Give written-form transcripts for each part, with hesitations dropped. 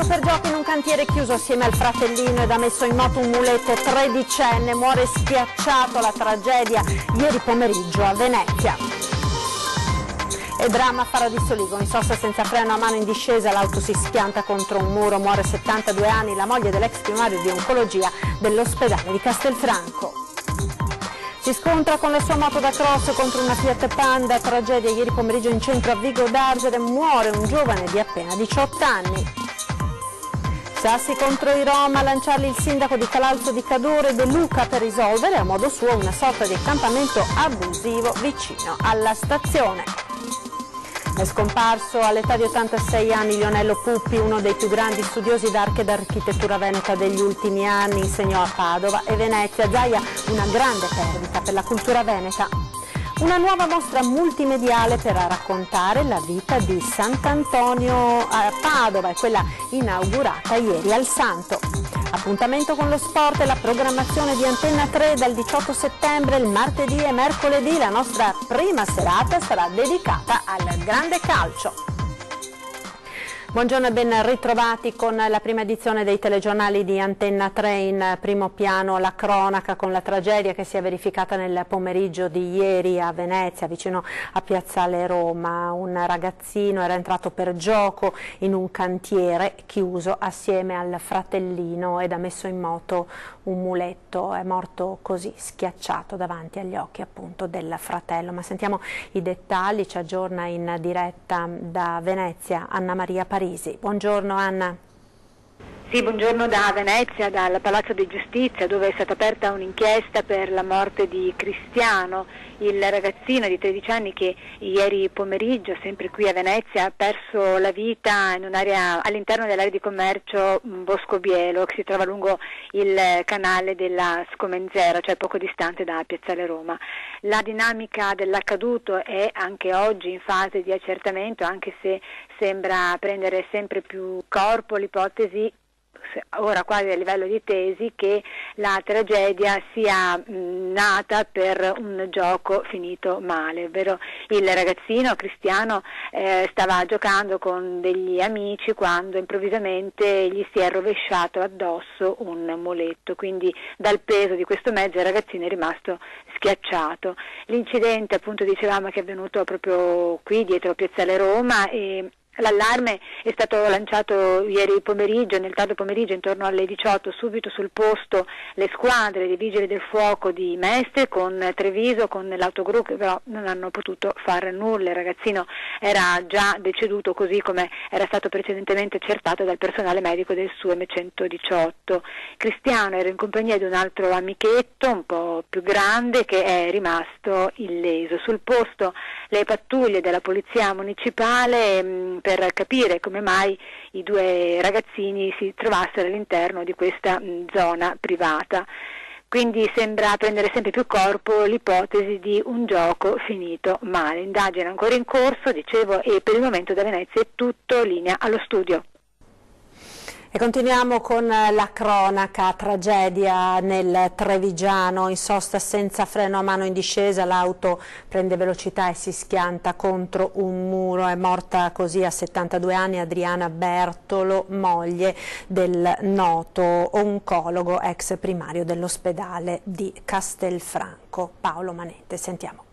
per gioco in un cantiere chiuso assieme al fratellino ed ha messo in moto un muletto tredicenne, muore schiacciato, la tragedia ieri pomeriggio a Venezia. E dramma a Fara di Soligo, in sosta senza freno a mano in discesa, l'auto si schianta contro un muro, muore 72 anni la moglie dell'ex primario di oncologia dell'ospedale di Castelfranco. Si scontra con la sua moto da cross contro una Fiat Panda, tragedia ieri pomeriggio in centro a Vigo d'Argere, muore un giovane di appena 18 anni. Sassi contro i Rom, a lanciarli il sindaco di Calalzo di Cadore De Luca per risolvere a modo suo una sorta di accampamento abusivo vicino alla stazione. È scomparso all'età di 86 anni Lionello Puppi, uno dei più grandi studiosi d'arte ed architettura veneta degli ultimi anni, insegnò a Padova e Venezia, Zaia una grande perdita per la cultura veneta. Una nuova mostra multimediale per raccontare la vita di Sant'Antonio a Padova, è quella inaugurata ieri al Santo. Appuntamento con lo sport e la programmazione di Antenna 3 dal 18 settembre, il martedì e mercoledì. La nostra prima serata sarà dedicata al grande calcio. Buongiorno e ben ritrovati con la prima edizione dei telegiornali di Antenna 3. In primo piano la cronaca con la tragedia che si è verificata nel pomeriggio di ieri a Venezia, vicino a Piazzale Roma. Un ragazzino era entrato per gioco in un cantiere chiuso assieme al fratellino ed ha messo in moto un muletto. È morto così, schiacciato davanti agli occhi appunto del fratello. Ma sentiamo i dettagli, ci aggiorna in diretta da Venezia Anna Maria Parisi. Buongiorno Anna. Sì, buongiorno da Venezia, dal Palazzo di Giustizia, dove è stata aperta un'inchiesta per la morte di Cristiano, il ragazzino di 13 anni che ieri pomeriggio, sempre qui a Venezia, ha perso la vita in un'area all'interno dell'area di commercio Bosco Bielo, che si trova lungo il canale della Scomenzera, cioè poco distante da Piazzale Roma. La dinamica dell'accaduto è anche oggi in fase di accertamento, anche se sembra prendere sempre più corpo l'ipotesi, ora quasi a livello di tesi, che la tragedia sia nata per un gioco finito male, ovvero il ragazzino Cristiano stava giocando con degli amici quando improvvisamente gli si è rovesciato addosso un muletto, quindi dal peso di questo mezzo il ragazzino è rimasto schiacciato. L'incidente, appunto, dicevamo che è avvenuto proprio qui dietro Piazzale Roma e l'allarme è stato lanciato ieri pomeriggio, nel tardo pomeriggio, intorno alle 18, subito sul posto le squadre dei Vigili del Fuoco di Mestre con Treviso, con l'autogru, che però non hanno potuto fare nulla. Il ragazzino era già deceduto, così come era stato precedentemente accertato dal personale medico del SUEM 118. Cristiano era in compagnia di un altro amichetto un po' più grande che è rimasto illeso. Sul posto le pattuglie della polizia municipale per capire come mai i due ragazzini si trovassero all'interno di questa zona privata. Quindi sembra prendere sempre più corpo l'ipotesi di un gioco finito male. Indagine ancora in corso, dicevo, e per il momento da Venezia è tutto, linea allo studio. E continuiamo con la cronaca, tragedia nel Trevigiano, in sosta senza freno a mano in discesa, l'auto prende velocità e si schianta contro un muro. È morta così a 72 anni Adriana Bertolo, moglie del noto oncologo ex primario dell'ospedale di Castelfranco. Paolo Manente, sentiamo.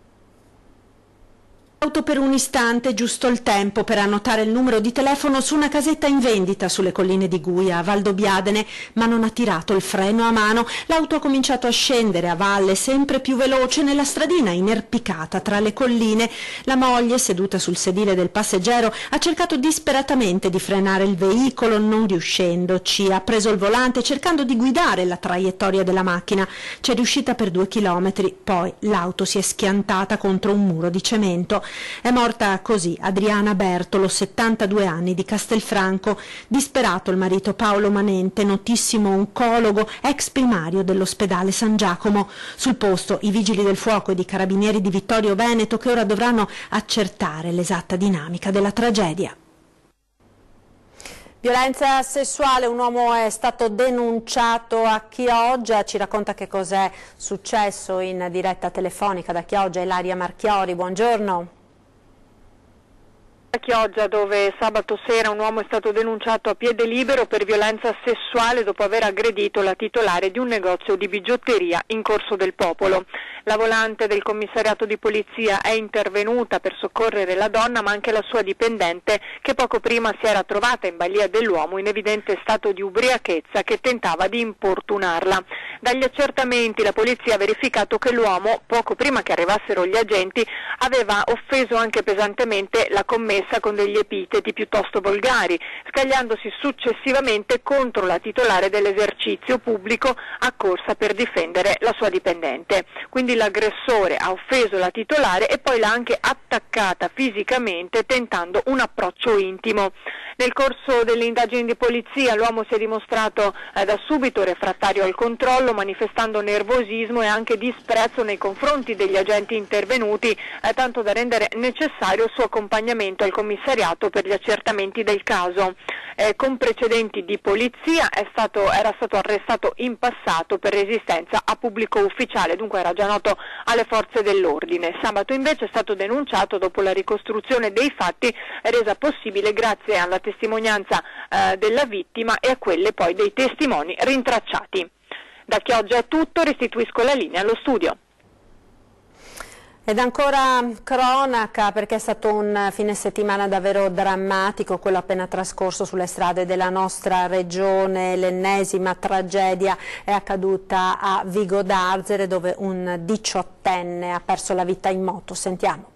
Auto per un istante, giusto il tempo per annotare il numero di telefono su una casetta in vendita sulle colline di Guia, a Valdobbiadene, ma non ha tirato il freno a mano. L'auto ha cominciato a scendere a valle, sempre più veloce, nella stradina inerpicata tra le colline. La moglie, seduta sul sedile del passeggero, ha cercato disperatamente di frenare il veicolo, non riuscendoci. Ha preso il volante cercando di guidare la traiettoria della macchina. C'è riuscita per 2 chilometri, poi l'auto si è schiantata contro un muro di cemento. È morta così Adriana Bertolo, 72 anni, di Castelfranco. Disperato il marito Paolo Manente, notissimo oncologo, ex primario dell'ospedale San Giacomo. Sul posto i vigili del fuoco e i carabinieri di Vittorio Veneto, che ora dovranno accertare l'esatta dinamica della tragedia. Violenza sessuale, un uomo è stato denunciato a Chioggia, ci racconta che cos'è successo in diretta telefonica da Chioggia Ilaria Marchiori, buongiorno. A Chioggia, dove sabato sera un uomo è stato denunciato a piede libero per violenza sessuale dopo aver aggredito la titolare di un negozio di bigiotteria in Corso del Popolo. La volante del commissariato di polizia è intervenuta per soccorrere la donna, ma anche la sua dipendente, che poco prima si era trovata in balia dell'uomo in evidente stato di ubriachezza che tentava di importunarla. Dagli accertamenti la polizia ha verificato che l'uomo, poco prima che arrivassero gli agenti, aveva offeso anche pesantemente la commessa con degli epiteti piuttosto volgari, scagliandosi successivamente contro la titolare dell'esercizio pubblico accorsa per difendere la sua dipendente. Quindi l'aggressore ha offeso la titolare e poi l'ha anche attaccata fisicamente tentando un approccio intimo. Nel corso delle indagini di polizia l'uomo si è dimostrato da subito refrattario al controllo, manifestando nervosismo e anche disprezzo nei confronti degli agenti intervenuti, tanto da rendere necessario il suo accompagnamento al commissariato per gli accertamenti del caso. Con precedenti di polizia era stato arrestato in passato per resistenza a pubblico ufficiale, dunque era già noto alle forze dell'ordine. Sabato invece è stato denunciato dopo la ricostruzione dei fatti resa possibile grazie alla testimonianza della vittima e a quelle poi dei testimoni rintracciati. Da Chioggia è tutto, restituisco la linea allo studio. Ed ancora cronaca, perché è stato un fine settimana davvero drammatico quello appena trascorso sulle strade della nostra regione. L'ennesima tragedia è accaduta a Vigo d'Arzere, dove un 18enne ha perso la vita in moto. Sentiamo.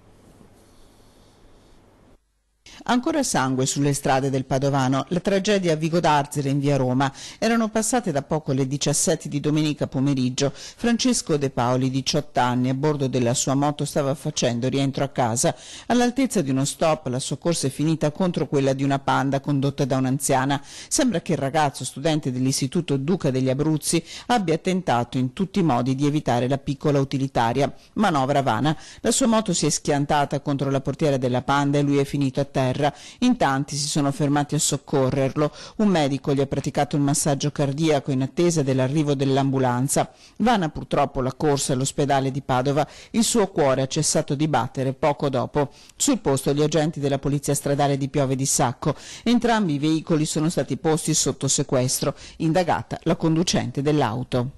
Ancora sangue sulle strade del Padovano, la tragedia a Vigo d'Arzere in via Roma. Erano passate da poco le 17 di domenica pomeriggio. Francesco De Paoli, 18 anni, a bordo della sua moto stava facendo rientro a casa. All'altezza di uno stop la sua corsa è finita contro quella di una Panda condotta da un'anziana. Sembra che il ragazzo, studente dell'istituto Duca degli Abruzzi, abbia tentato in tutti i modi di evitare la piccola utilitaria. Manovra vana. La sua moto si è schiantata contro la portiera della Panda e lui è finito a terra. In tanti si sono fermati a soccorrerlo. Un medico gli ha praticato un massaggio cardiaco in attesa dell'arrivo dell'ambulanza. Vana purtroppo la corsa all'ospedale di Padova. Il suo cuore ha cessato di battere poco dopo. Sul posto gli agenti della polizia stradale di Piove di Sacco. Entrambi i veicoli sono stati posti sotto sequestro. Indagata la conducente dell'auto.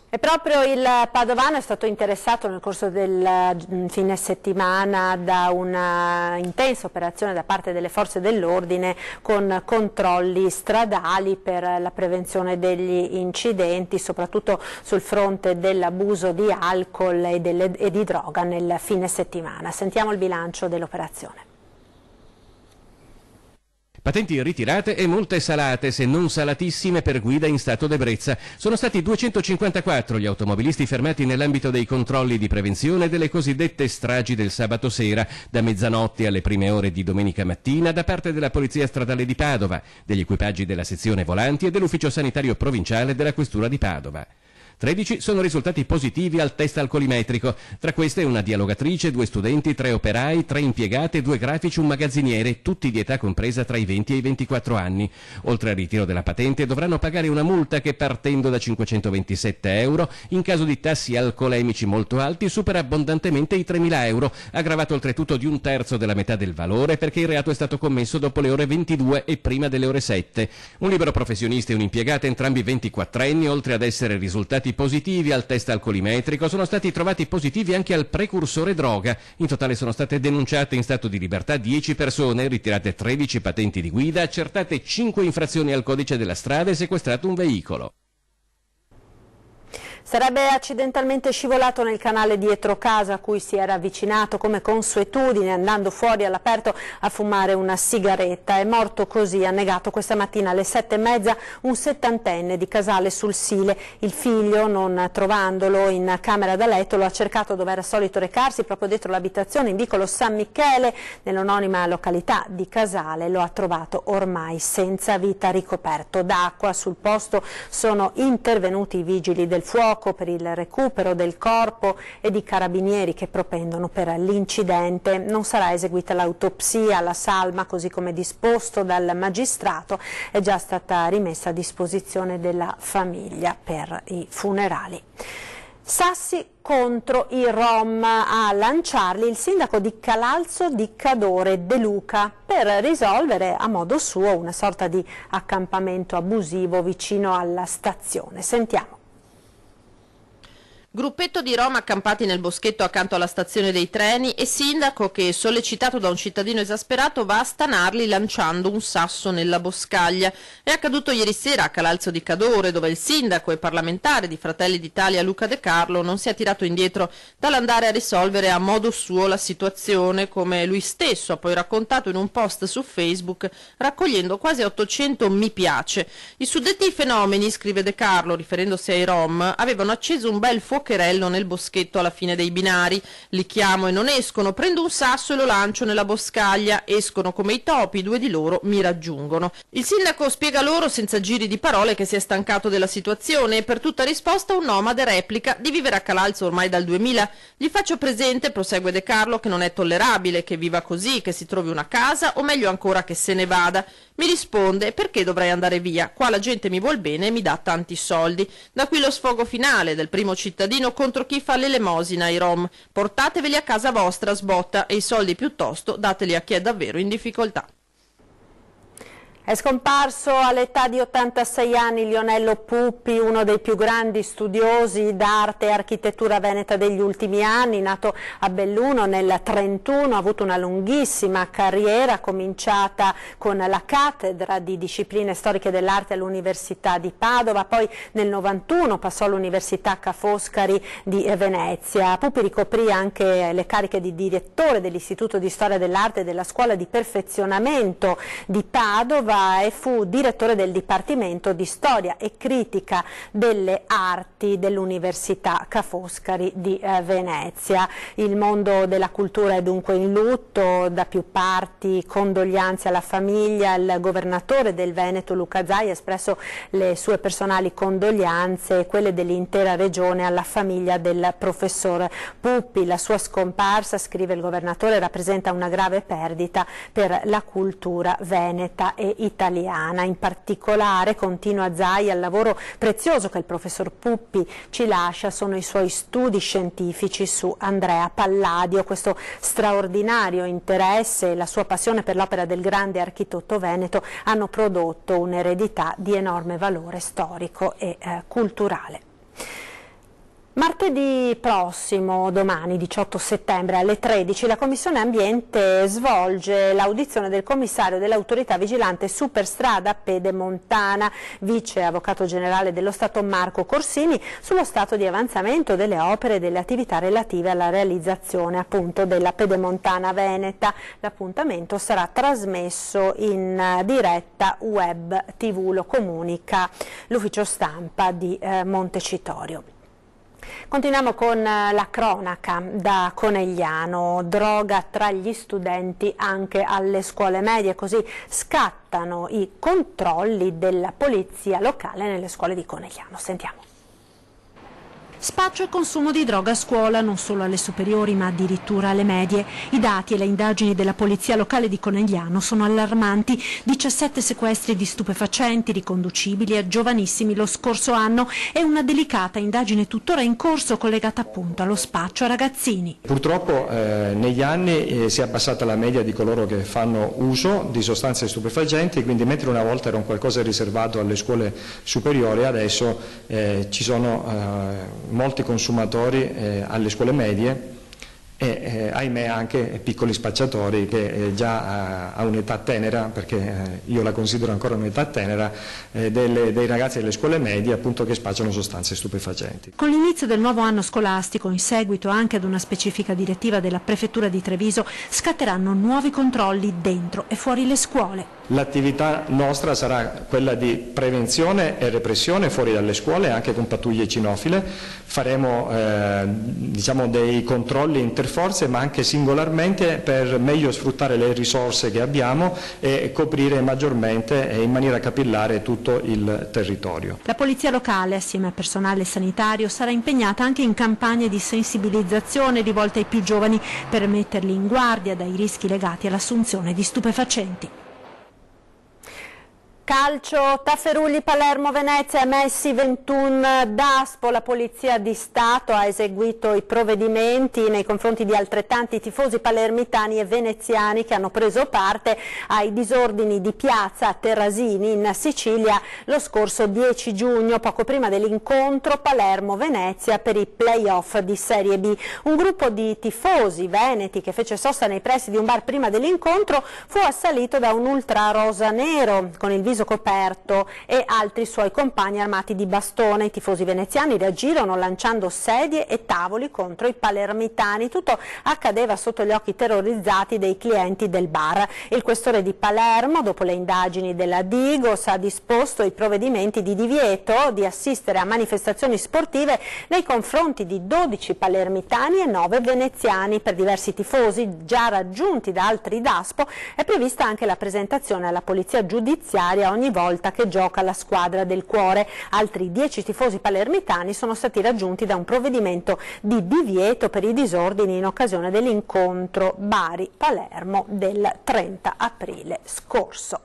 E proprio il Padovano è stato interessato nel corso del fine settimana da una intensa operazione da parte delle forze dell'ordine con controlli stradali per la prevenzione degli incidenti, soprattutto sul fronte dell'abuso di alcol e di droga nel fine settimana. Sentiamo il bilancio dell'operazione. Patenti ritirate e multe salate, se non salatissime, per guida in stato d'ebbrezza. Sono stati 254 gli automobilisti fermati nell'ambito dei controlli di prevenzione delle cosiddette stragi del sabato sera, da mezzanotte alle prime ore di domenica mattina, da parte della Polizia Stradale di Padova, degli equipaggi della sezione volanti e dell'ufficio sanitario provinciale della Questura di Padova. 13 sono risultati positivi al test alcolimetrico, tra queste una dialogatrice, 2 studenti, 3 operai, 3 impiegate, 2 grafici, un magazziniere, tutti di età compresa tra i 20 e i 24 anni. Oltre al ritiro della patente dovranno pagare una multa che, partendo da 527 euro, in caso di tassi alcolemici molto alti supera abbondantemente i 3.000 euro, aggravato oltretutto di 1/3 della metà del valore perché il reato è stato commesso dopo le ore 22 e prima delle ore 7. Un libero professionista e un'impiegata, entrambi 24enni, oltre ad essere risultati positivi al test alcolimetrico, sono stati trovati positivi anche al precursore droga. In totale sono state denunciate in stato di libertà 10 persone, ritirate 13 patenti di guida, accertate 5 infrazioni al codice della strada e sequestrato un veicolo. Sarebbe accidentalmente scivolato nel canale dietro casa a cui si era avvicinato come consuetudine, andando fuori all'aperto a fumare una sigaretta. È morto così, ha negato questa mattina alle 7:30 un 70enne di Casale sul Sile. Il figlio, non trovandolo in camera da letto, lo ha cercato dove era solito recarsi, proprio dietro l'abitazione in vicolo San Michele, nell'anonima località di Casale. Lo ha trovato ormai senza vita, ricoperto d'acqua. Sul posto sono intervenuti i vigili del fuoco per il recupero del corpo e di carabinieri che propendono per l'incidente. Non sarà eseguita l'autopsia, la salma, così come disposto dal magistrato, è già stata rimessa a disposizione della famiglia per i funerali. Sassi contro i Rom, a lanciarli il sindaco di Calalzo di Cadore De Luca per risolvere a modo suo una sorta di accampamento abusivo vicino alla stazione. Sentiamo. Gruppetto di Rom accampati nel boschetto accanto alla stazione dei treni e sindaco che, sollecitato da un cittadino esasperato, va a stanarli lanciando un sasso nella boscaglia. È accaduto ieri sera a Calalzo di Cadore, dove il sindaco e parlamentare di Fratelli d'Italia Luca De Carlo non si è tirato indietro dall'andare a risolvere a modo suo la situazione, come lui stesso ha poi raccontato in un post su Facebook, raccogliendo quasi 800 mi piace. I suddetti fenomeni, scrive De Carlo, riferendosi ai Rom, avevano acceso un bel fuocherello nel boschetto alla fine dei binari. Li chiamo e non escono, prendo un sasso e lo lancio nella boscaglia, escono come i topi, 2 di loro mi raggiungono. Il sindaco spiega loro senza giri di parole che si è stancato della situazione e per tutta risposta un nomade replica di vivere a Calalzo ormai dal 2000. Gli faccio presente, prosegue De Carlo, che non è tollerabile che viva così, che si trovi una casa o meglio ancora che se ne vada. Mi risponde: perché dovrei andare via? Qua la gente mi vuol bene e mi dà tanti soldi. Da qui lo sfogo finale del primo cittadino contro chi fa l'elemosina ai Rom. Portateveli a casa vostra, sbotta, e i soldi piuttosto dateli a chi è davvero in difficoltà. È scomparso all'età di 86 anni Lionello Puppi, uno dei più grandi studiosi d'arte e architettura veneta degli ultimi anni, nato a Belluno nel 1931, ha avuto una lunghissima carriera cominciata con la cattedra di discipline storiche dell'arte all'Università di Padova, poi nel 1991 passò all'Università Ca' Foscari di Venezia. Puppi ricoprì anche le cariche di direttore dell'Istituto di Storia dell'Arte e della Scuola di Perfezionamento di Padova e fu direttore del Dipartimento di Storia e Critica delle Arti dell'Università Ca' Foscari di Venezia. Il mondo della cultura è dunque in lutto, da più parti condoglianze alla famiglia. Il governatore del Veneto Luca Zaia ha espresso le sue personali condoglianze e quelle dell'intera regione alla famiglia del professor Puppi. La sua scomparsa, scrive il governatore, rappresenta una grave perdita per la cultura veneta e italiana. In particolare, continua Zaia, il lavoro prezioso che il professor Puppi ci lascia sono i suoi studi scientifici su Andrea Palladio. Questo straordinario interesse e la sua passione per l'opera del grande architetto veneto hanno prodotto un'eredità di enorme valore storico e culturale. Martedì prossimo, domani 18 settembre alle 13, la Commissione Ambiente svolge l'audizione del commissario dell'autorità vigilante Superstrada Pedemontana, vice avvocato generale dello Stato Marco Corsini, sullo stato di avanzamento delle opere e delle attività relative alla realizzazione appunto della Pedemontana Veneta. L'appuntamento sarà trasmesso in diretta web TV, lo comunica l'ufficio stampa di Montecitorio. Continuiamo con la cronaca da Conegliano. Droga tra gli studenti anche alle scuole medie, così scattano i controlli della polizia locale nelle scuole di Conegliano. Sentiamo. Spaccio e consumo di droga a scuola, non solo alle superiori ma addirittura alle medie. I dati e le indagini della polizia locale di Conegliano sono allarmanti. 17 sequestri di stupefacenti riconducibili a giovanissimi lo scorso anno e una delicata indagine tuttora in corso collegata appunto allo spaccio a ragazzini. Purtroppo negli anni si è abbassata la media di coloro che fanno uso di sostanze stupefacenti, quindi mentre una volta era un qualcosa riservato alle scuole superiori, adesso ci sono molti consumatori alle scuole medie e ahimè anche piccoli spacciatori che già a un'età tenera, perché io la considero ancora un'età tenera, dei ragazzi delle scuole medie appunto che spacciano sostanze stupefacenti. Con l'inizio del nuovo anno scolastico, in seguito anche ad una specifica direttiva della Prefettura di Treviso, scatteranno nuovi controlli dentro e fuori le scuole. L'attività nostra sarà quella di prevenzione e repressione fuori dalle scuole, anche con pattuglie cinofile. Faremo diciamo dei controlli interforze ma anche singolarmente per meglio sfruttare le risorse che abbiamo e coprire maggiormente e in maniera capillare tutto il territorio. La polizia locale, assieme al personale sanitario, sarà impegnata anche in campagne di sensibilizzazione rivolte ai più giovani per metterli in guardia dai rischi legati all'assunzione di stupefacenti. Calcio, Tafferugli, Palermo, Venezia, emessi 21 DASPO. La Polizia di Stato ha eseguito i provvedimenti nei confronti di altrettanti tifosi palermitani e veneziani che hanno preso parte ai disordini di piazza a Terrasini in Sicilia lo scorso 10 giugno, poco prima dell'incontro Palermo-Venezia per i play-off di Serie B. Un gruppo di tifosi veneti che fece sosta nei pressi di un bar prima dell'incontro fu assalito da un ultra rosa nero con il viso coperto e altri suoi compagni armati di bastone. I tifosi veneziani reagirono lanciando sedie e tavoli contro i palermitani. Tutto accadeva sotto gli occhi terrorizzati dei clienti del bar. Il questore di Palermo, dopo le indagini della Digos, ha disposto i provvedimenti di divieto di assistere a manifestazioni sportive nei confronti di 12 palermitani e 9 veneziani. Per diversi tifosi già raggiunti da altri DASPO è prevista anche la presentazione alla polizia giudiziaria ogni volta che gioca la squadra del cuore. Altri 10 tifosi palermitani sono stati raggiunti da un provvedimento di divieto per i disordini in occasione dell'incontro Bari-Palermo del 30 aprile scorso.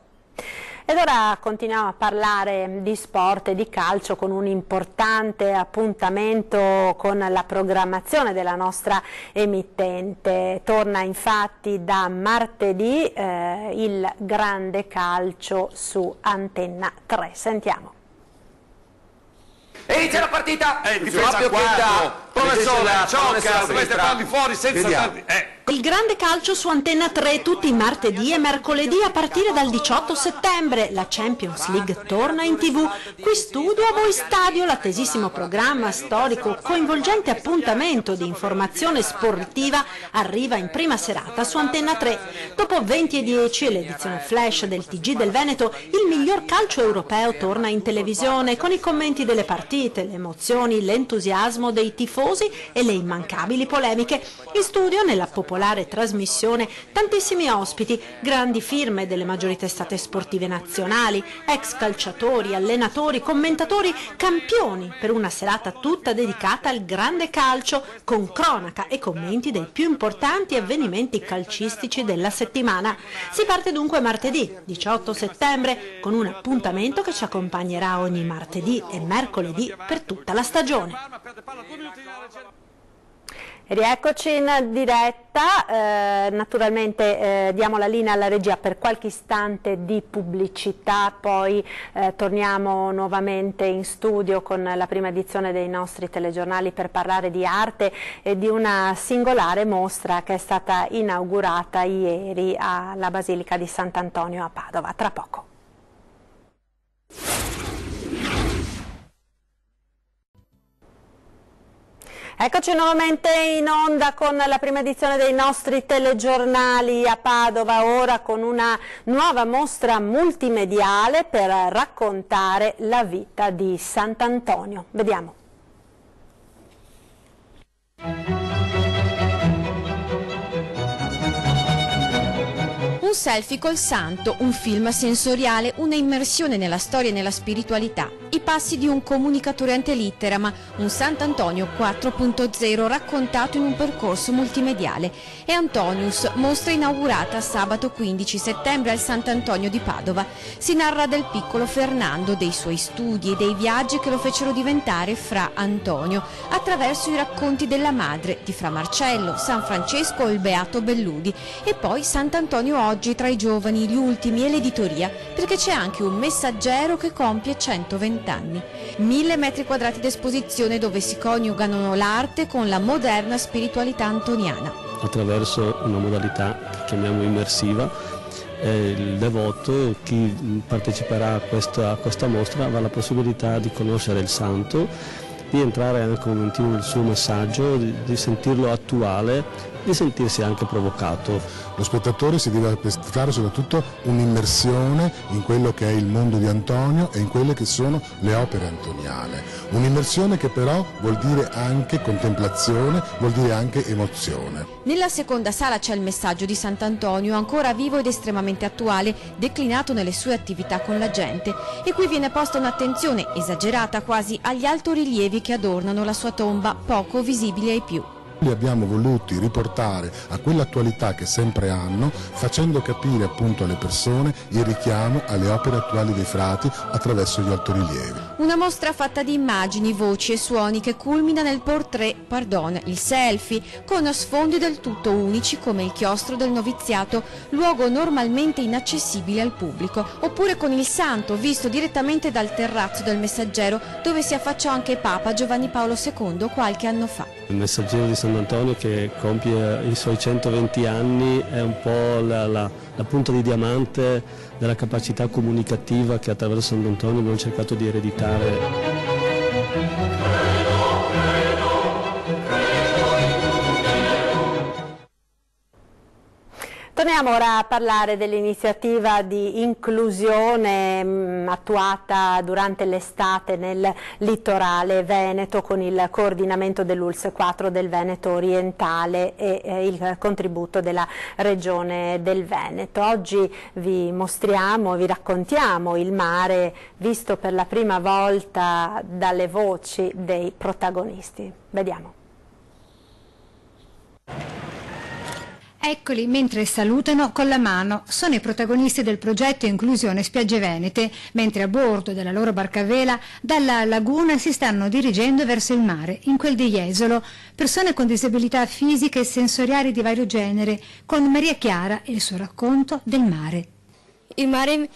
Ed ora continuiamo a parlare di sport e di calcio con un importante appuntamento con la programmazione della nostra emittente. Torna infatti da martedì il grande calcio su Antenna 3. Sentiamo. E inizia la partita! Difesa a 4, professore, gioca, queste palli fuori senza... Il grande calcio su Antenna 3 tutti i martedì e mercoledì a partire dal 18 settembre. La Champions League torna in TV. Qui Studio a voi Stadio, l'attesissimo programma storico, coinvolgente appuntamento di informazione sportiva arriva in prima serata su Antenna 3. Dopo 20:10 e l'edizione flash del TG del Veneto, il miglior calcio europeo torna in televisione con i commenti delle partite, le emozioni, l'entusiasmo dei tifosi e le immancabili polemiche. In studio, nella popolare trasmissione, tantissimi ospiti, grandi firme delle maggiori testate sportive nazionali, ex calciatori, allenatori, commentatori, campioni, per una serata tutta dedicata al grande calcio, con cronaca e commenti dei più importanti avvenimenti calcistici della settimana. Si parte dunque martedì 18 settembre con un appuntamento che ci accompagnerà ogni martedì e mercoledì per tutta la stagione. Rieccoci in diretta, naturalmente diamo la linea alla regia per qualche istante di pubblicità, poi torniamo nuovamente in studio con la prima edizione dei nostri telegiornali per parlare di arte e di una singolare mostra che è stata inaugurata ieri alla Basilica di Sant'Antonio a Padova. Tra poco. Eccoci nuovamente in onda con la prima edizione dei nostri telegiornali a Padova, ora con una nuova mostra multimediale per raccontare la vita di Sant'Antonio. Vediamo. Un selfie col santo, un film sensoriale, una immersione nella storia e nella spiritualità, i passi di un comunicatore ante litteram, un Sant'Antonio 4.0 raccontato in un percorso multimediale. È Antonius, mostra inaugurata sabato 15 settembre al Sant'Antonio di Padova. Si narra del piccolo Fernando, dei suoi studi e dei viaggi che lo fecero diventare Fra Antonio, attraverso i racconti della madre, di Fra Marcello, San Francesco o il Beato Belludi, e poi Sant'Antonio oggi tra i giovani, gli ultimi e l'editoria, perché c'è anche un messaggero che compie 120 anni. 1000 metri quadrati d'esposizione dove si coniugano l'arte con la moderna spiritualità antoniana. Attraverso una modalità che chiamiamo immersiva, il devoto, chi parteciperà a questa mostra, avrà la possibilità di conoscere il santo, di entrare anche un momentino nel suo messaggio, di sentirlo attuale, di sentirsi anche provocato. Lo spettatore si deve aspettare soprattutto un'immersione in quello che è il mondo di Antonio e in quelle che sono le opere antoniane. Un'immersione che però vuol dire anche contemplazione, vuol dire anche emozione. Nella seconda sala c'è il messaggio di Sant'Antonio, ancora vivo ed estremamente attuale, declinato nelle sue attività con la gente. E qui viene posta un'attenzione esagerata quasi agli altorilievi che adornano la sua tomba, poco visibili ai più. Li abbiamo voluti riportare a quell'attualità che sempre hanno, facendo capire appunto alle persone il richiamo alle opere attuali dei frati attraverso gli altorilievi. Una mostra fatta di immagini, voci e suoni che culmina nel il selfie, con sfondi del tutto unici come il chiostro del noviziato, luogo normalmente inaccessibile al pubblico, oppure con il santo visto direttamente dal terrazzo del Messaggero, dove si affacciò anche Papa Giovanni Paolo II qualche anno fa. Il Messaggero di Sant'Antonio, che compie i suoi 120 anni, è un po' la punta di diamante della capacità comunicativa che attraverso Sant'Antonio abbiamo cercato di ereditare. Torniamo ora a parlare dell'iniziativa di inclusione attuata durante l'estate nel litorale veneto con il coordinamento dell'ULSS 4 del Veneto orientale e il contributo della Regione del Veneto. Oggi vi mostriamo, vi raccontiamo il mare visto per la prima volta dalle voci dei protagonisti. Vediamo. Eccoli mentre salutano con la mano, sono i protagonisti del progetto Inclusione Spiagge Venete, mentre a bordo della loro barca a vela dalla laguna si stanno dirigendo verso il mare, in quel di Jesolo, persone con disabilità fisiche e sensoriali di vario genere, con Maria Chiara e il suo racconto del mare. Il mare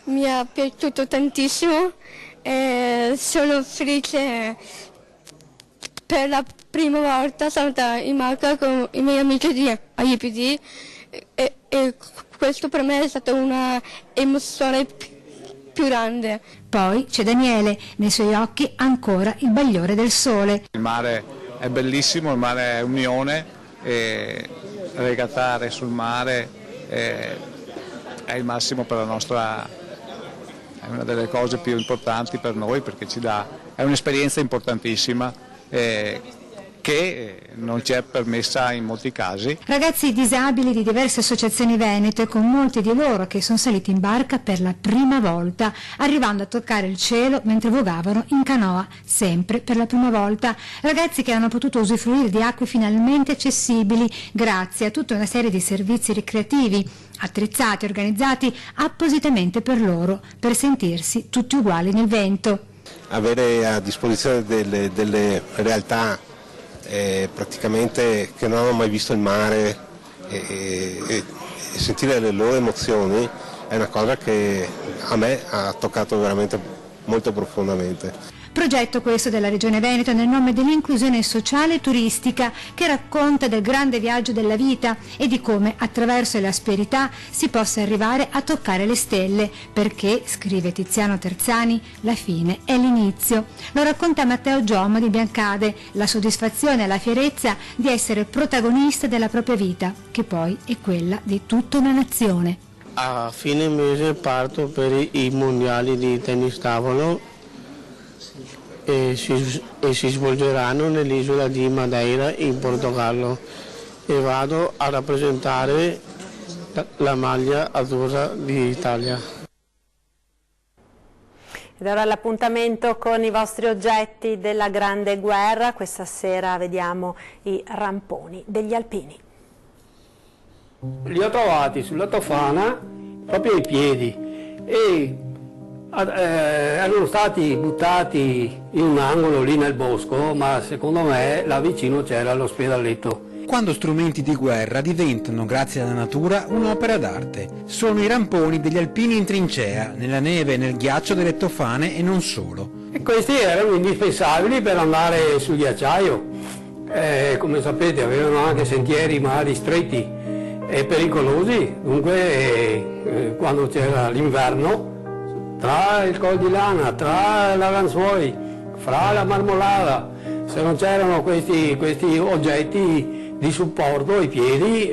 mi è piaciuto tantissimo, sono felice. Per la prima volta sono stata in barca con i miei amici di IPD e questo per me è stata una emozione più grande. Poi c'è Daniele, nei suoi occhi ancora il bagliore del sole. Il mare è bellissimo, il mare è unione e regattare sul mare è il massimo per la nostra, è una delle cose più importanti per noi perché è un'esperienza importantissima. Che non ci è permessa in molti casi. Ragazzi disabili di diverse associazioni venete, con molti di loro che sono saliti in barca per la prima volta, arrivando a toccare il cielo mentre vogavano in canoa, sempre per la prima volta. Ragazzi che hanno potuto usufruire di acque finalmente accessibili grazie a tutta una serie di servizi ricreativi attrezzati e organizzati appositamente per loro, per sentirsi tutti uguali nel vento. Avere a disposizione delle realtà praticamente che non hanno mai visto il mare e sentire le loro emozioni è una cosa che a me ha toccato veramente molto profondamente. Progetto questo della Regione Veneto nel nome dell'inclusione sociale e turistica, che racconta del grande viaggio della vita e di come attraverso le asperità si possa arrivare a toccare le stelle, perché, scrive Tiziano Terzani, la fine è l'inizio. Lo racconta Matteo Giomma di Biancade, la soddisfazione e la fierezza di essere protagonista della propria vita, che poi è quella di tutta una nazione. A fine mese parto per i mondiali di tennis tavolo e si svolgeranno nell'isola di Madeira in Portogallo e vado a rappresentare la maglia azzurra d'Italia. Ed ora l'appuntamento con i vostri oggetti della Grande Guerra. Questa sera vediamo i ramponi degli alpini. Li ho trovati sulla Tofana proprio ai piedi e erano stati buttati in un angolo lì nel bosco, ma secondo me là vicino c'era l'ospedalletto. Quando strumenti di guerra diventano, grazie alla natura, un'opera d'arte. Sono i ramponi degli alpini in trincea, nella neve e nel ghiaccio delle Tofane e non solo. E questi erano indispensabili per andare sul ghiacciaio. Come sapete avevano anche sentieri magari stretti e pericolosi, dunque quando c'era l'inverno, tra il Col di Lana, tra la Lanzuoi, fra la Marmolada, se non c'erano questi oggetti di supporto ai piedi,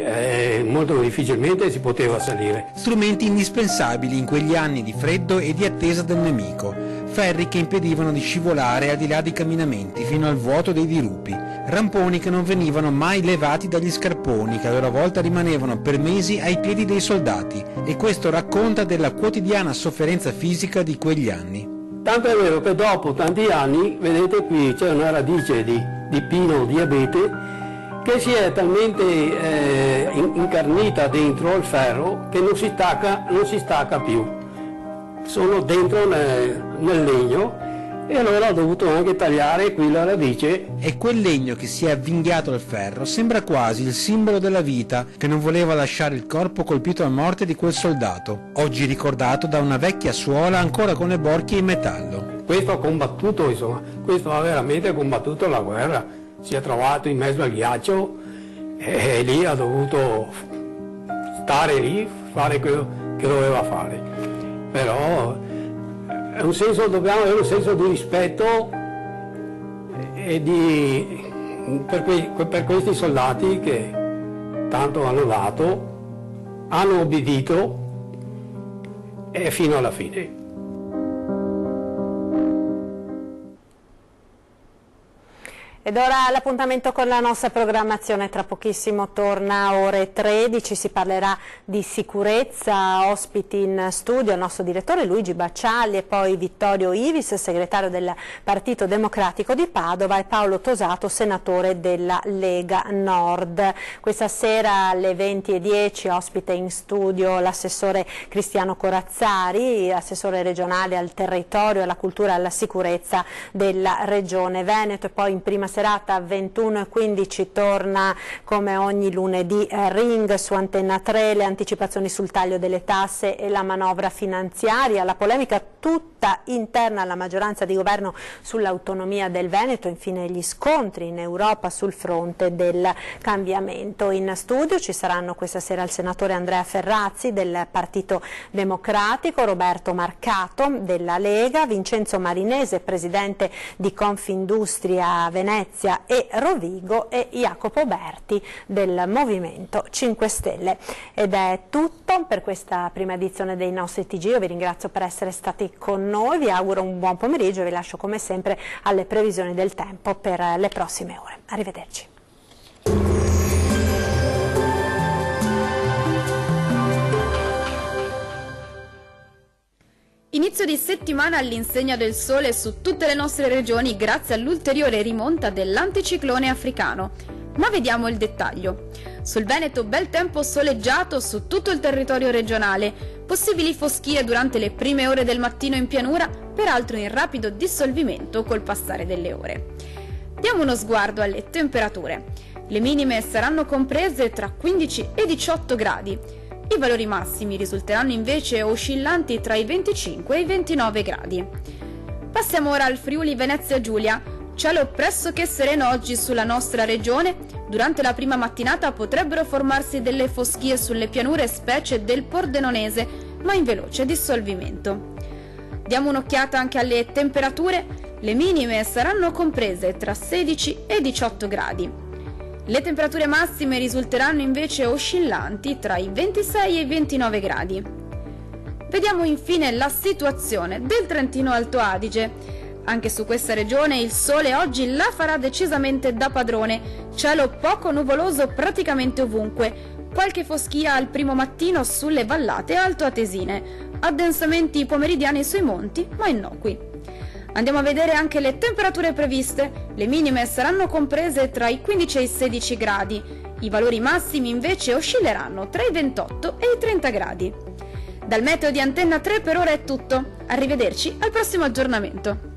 molto difficilmente si poteva salire. Strumenti indispensabili in quegli anni di freddo e di attesa del nemico, ferri che impedivano di scivolare al di là dei camminamenti fino al vuoto dei dirupi, ramponi che non venivano mai levati dagli scarponi che a loro volta rimanevano per mesi ai piedi dei soldati, e questo racconta della quotidiana sofferenza fisica di quegli anni. Tanto è vero che dopo tanti anni, vedete qui c'è una radice di pino di abete che si è talmente incarnita dentro il ferro che non si stacca più. Sono dentro nel legno e allora ho dovuto anche tagliare qui la radice. E quel legno che si è avvinghiato al ferro sembra quasi il simbolo della vita che non voleva lasciare il corpo colpito a morte di quel soldato, oggi ricordato da una vecchia suola ancora con le borchie in metallo. Questo ha combattuto, insomma, questo ha veramente combattuto la guerra, si è trovato in mezzo al ghiaccio e lì ha dovuto stare lì, fare quello che doveva fare. Però dobbiamo avere un senso di rispetto e per questi soldati che tanto hanno dato, hanno obbedito e fino alla fine. Ed ora l'appuntamento con la nostra programmazione, tra pochissimo torna a ore 13, si parlerà di sicurezza, ospiti in studio il nostro direttore Luigi Baccialli e poi Vittorio Ivis, segretario del Partito Democratico di Padova, e Paolo Tosato, senatore della Lega Nord. Questa sera alle 20:10 ospite in studio l'assessore Cristiano Corazzari, assessore regionale al territorio, alla cultura e alla sicurezza della Regione Veneto, e poi in prima serata 21:15 torna come ogni lunedì Ring su Antenna 3, le anticipazioni sul taglio delle tasse e la manovra finanziaria, la polemica tutta interna alla maggioranza di governo sull'autonomia del Veneto, infine gli scontri in Europa sul fronte del cambiamento. In studio ci saranno questa sera il senatore Andrea Ferrazzi del Partito Democratico, Roberto Marcato della Lega, Vincenzo Marinese, presidente di Confindustria Venezia e Rovigo, e Jacopo Berti del Movimento 5 Stelle. Ed è tutto per questa prima edizione dei nostri TG. Io vi ringrazio per essere stati con noi, vi auguro un buon pomeriggio e vi lascio come sempre alle previsioni del tempo per le prossime ore. Arrivederci. Inizio di settimana all'insegna del sole su tutte le nostre regioni grazie all'ulteriore rimonta dell'anticiclone africano. Ma vediamo il dettaglio. Sul Veneto bel tempo soleggiato su tutto il territorio regionale, possibili foschie durante le prime ore del mattino in pianura, peraltro in rapido dissolvimento col passare delle ore. Diamo uno sguardo alle temperature. Le minime saranno comprese tra 15 e 18 gradi. I valori massimi risulteranno invece oscillanti tra i 25 e i 29 gradi. Passiamo ora al Friuli Venezia Giulia. Cielo pressoché sereno oggi sulla nostra regione. Durante la prima mattinata potrebbero formarsi delle foschie sulle pianure, specie del Pordenonese, ma in veloce dissolvimento. Diamo un'occhiata anche alle temperature. Le minime saranno comprese tra 16 e 18 gradi. Le temperature massime risulteranno invece oscillanti tra i 26 e i 29 gradi. Vediamo infine la situazione del Trentino Alto Adige. Anche su questa regione il sole oggi la farà decisamente da padrone, cielo poco nuvoloso praticamente ovunque, qualche foschia al primo mattino sulle vallate altoatesine, addensamenti pomeridiani sui monti ma innocui. Andiamo a vedere anche le temperature previste. Le minime saranno comprese tra i 15 e i 16 gradi. I valori massimi invece oscilleranno tra i 28 e i 30 gradi. Dal meteo di Antenna 3 per ora è tutto. Arrivederci al prossimo aggiornamento.